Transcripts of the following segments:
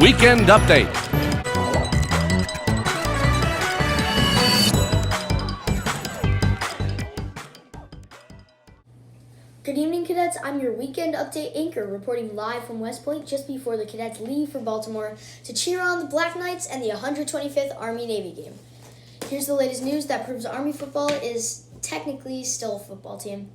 Weekend Update. Good evening, cadets. I'm your Weekend Update anchor reporting live from West Point just before the cadets leave for Baltimore to cheer on the Black Knights and the 125th Army-Navy game. Here's the latest news that proves Army football is technically still a football team.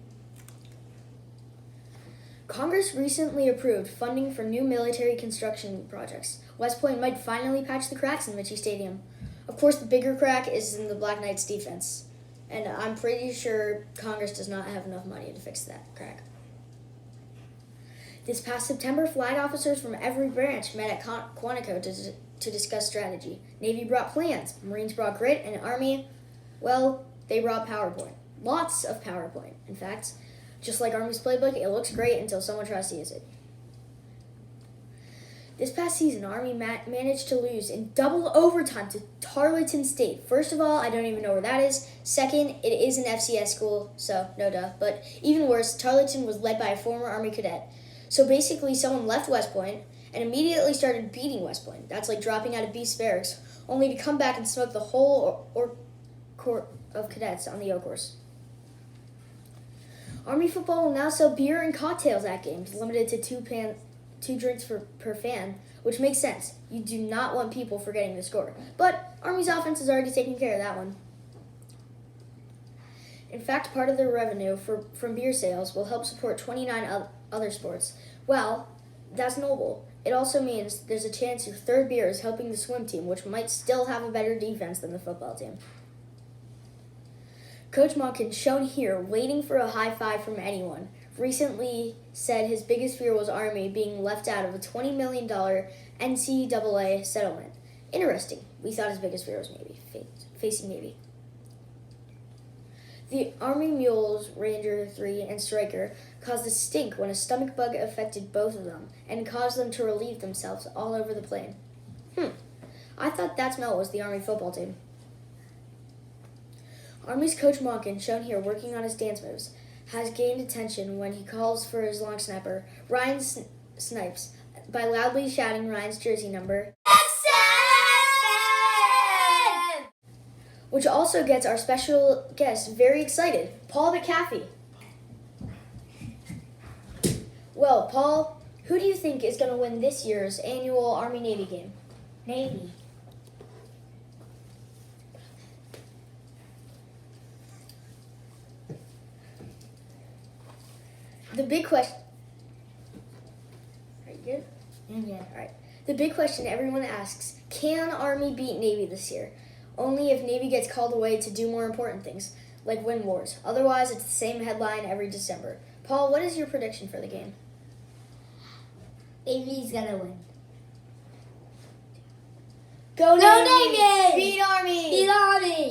Congress recently approved funding for new military construction projects. West Point might finally patch the cracks in Michie Stadium. Of course, the bigger crack is in the Black Knights defense. And I'm pretty sure Congress does not have enough money to fix that crack. This past September, flag officers from every branch met at Quantico to discuss strategy. Navy brought plans, Marines brought grit, and Army, well, they brought PowerPoint. Lots of PowerPoint, in fact. Just like Army's playbook, it looks great until someone tries to use it. This past season, Army managed to lose in double overtime to Tarleton State. First of all, I don't even know where that is. Second, it is an FCS school, so no duh. But even worse, Tarleton was led by a former Army cadet. So basically, someone left West Point and immediately started beating West Point. That's like dropping out of Beast Barracks, only to come back and smoke the whole court of cadets on the O course. Army football will now sell beer and cocktails at games, limited to two drinks per fan, which makes sense. You do not want people forgetting the score. But Army's offense is already taking care of that one. In fact, part of their revenue from beer sales will help support 29 other sports. Well, that's noble. It also means there's a chance your third beer is helping the swim team, which might still have a better defense than the football team. Coach Monken, shown here, waiting for a high five from anyone, recently said his biggest fear was Army being left out of a $20 million NCAA settlement. Interesting. We thought his biggest fear was Navy, facing Navy. The Army Mules, Ranger 3, and Striker caused a stink when a stomach bug affected both of them and caused them to relieve themselves all over the plane. I thought that smell was the Army football team. Army's Coach Monken, shown here working on his dance moves, has gained attention when he calls for his long snapper, Ryan Snipes, by loudly shouting Ryan's jersey number, 7! Which also gets our special guest very excited, Paul McAfee. Well, Paul, who do you think is going to win this year's annual Army-Navy game? Navy. The big question. Are you good? Yeah. All right. The big question everyone asks: can Army beat Navy this year? Only if Navy gets called away to do more important things, like win wars. Otherwise, it's the same headline every December. Paul, what is your prediction for the game? Navy's gonna win. Go Navy! Beat Army! Beat Army!